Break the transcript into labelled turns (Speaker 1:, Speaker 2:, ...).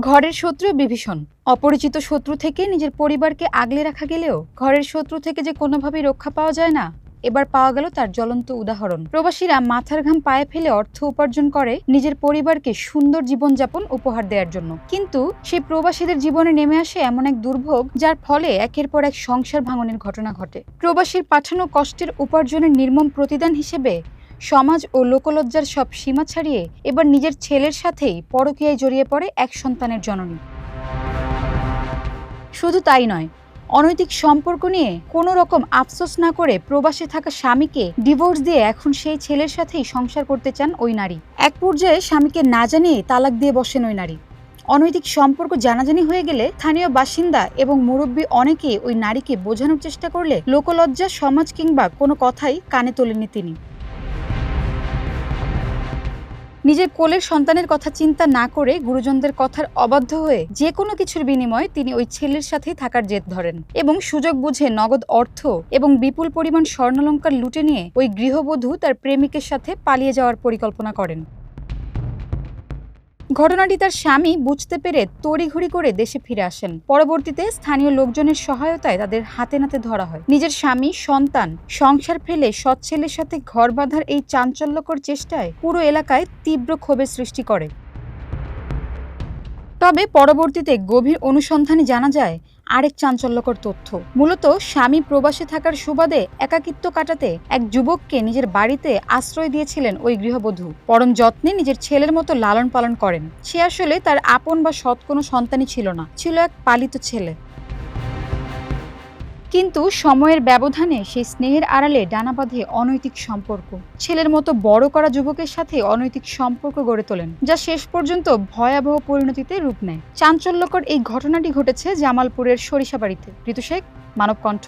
Speaker 1: ঘরের শত্রু বিভীষণ। অপরিচিত শত্রু থেকে নিজের পরিবারকে আগলে রাখা গেলেও ঘরের শত্রু থেকে যে কোনোভাবেই রক্ষা পাওয়া যায় না, এবার পাওয়া গেল তার জ্বলন্ত উদাহরণ। প্রবাসীরা মাথার ঘাম পায়ে ফেলে অর্থ উপার্জন করে নিজের পরিবারকে সুন্দর জীবনযাপন উপহার দেওয়ার জন্য, কিন্তু সেই প্রবাসীদের জীবনে নেমে আসে এমন এক দুর্ভোগ যার ফলে একের পর এক সংসার ভাঙনের ঘটনা ঘটে। প্রবাসীর পাঠানো কষ্টের উপার্জনের নির্মম প্রতিদান হিসেবে সমাজ ও লোকলজ্জার সব সীমা ছাড়িয়ে এবার নিজের ছেলের সাথেই পরকীয়ায় জড়িয়ে পড়ে এক সন্তানের জননী। শুধু তাই নয়, অনৈতিক সম্পর্ক নিয়ে কোনো রকম আফসোস না করে প্রবাসে থাকা স্বামীকে ডিভোর্স দিয়ে এখন সেই ছেলের সাথেই সংসার করতে চান ওই নারী। এক পর্যায়ে স্বামীকে না জানিয়ে তালাক দিয়ে বসেন ওই নারী। অনৈতিক সম্পর্ক জানাজানি হয়ে গেলে স্থানীয় বাসিন্দা এবং মুরব্বী অনেকেই ওই নারীকে বোঝানোর চেষ্টা করলে লোকলজ্জা, সমাজ কিংবা কোনো কথাই কানে তোলেননি তিনি। নিজের কোলের সন্তানের কথা চিন্তা না করে গুরুজনদের কথার অবাধ্য হয়ে যে কোনো কিছুর বিনিময়ে তিনি ওই ছেলের সাথেই থাকার জেদ ধরেন এবং সুযোগ বুঝে নগদ অর্থ এবং বিপুল পরিমাণ স্বর্ণালংকার লুটে নিয়ে ওই গৃহবধূ তার প্রেমিকের সাথে পালিয়ে যাওয়ার পরিকল্পনা করেন। ঘটনাটি তার স্বামী বুঝতে পেরে তড়িঘড়ি করে দেশে ফিরে আসেন। পরবর্তীতে স্থানীয় লোকজনের সহায়তায় তাদের হাতে নাতে ধরা হয়। নিজের স্বামী, সন্তান, সংসার ফেলে সৎ ছেলের সাথে ঘর বাঁধার এই চাঞ্চল্যকর চেষ্টায় পুরো এলাকায় তীব্র ক্ষোভের সৃষ্টি করে। তবে পরবর্তীতে গভীর অনুসন্ধানে জানা যায় আরেক চাঞ্চল্যকর তথ্য। মূলত স্বামী প্রবাসে থাকার সুবাদে একাকিত্ব কাটাতে এক যুবককে নিজের বাড়িতে আশ্রয় দিয়েছিলেন ওই গৃহবধূ। পরম যত্নে নিজের ছেলের মতো লালন পালন করেন। সে আসলে তার আপন বা সৎ কোনো সন্তানই ছিল না, ছিল এক পালিত ছেলে। কিন্তু সময়ের ব্যবধানে সেই স্নেহের আড়ালে ডানা বাঁধে অনৈতিক সম্পর্ক। ছেলের মতো বড় করা যুবকের সাথে অনৈতিক সম্পর্ক গড়ে তোলেন, যা শেষ পর্যন্ত ভয়াবহ পরিণতিতে রূপ নেয়। চাঞ্চল্যকর এই ঘটনাটি ঘটেছে জামালপুরের সরিষাবাড়িতে। ঋতু শেখ, মানবকণ্ঠ।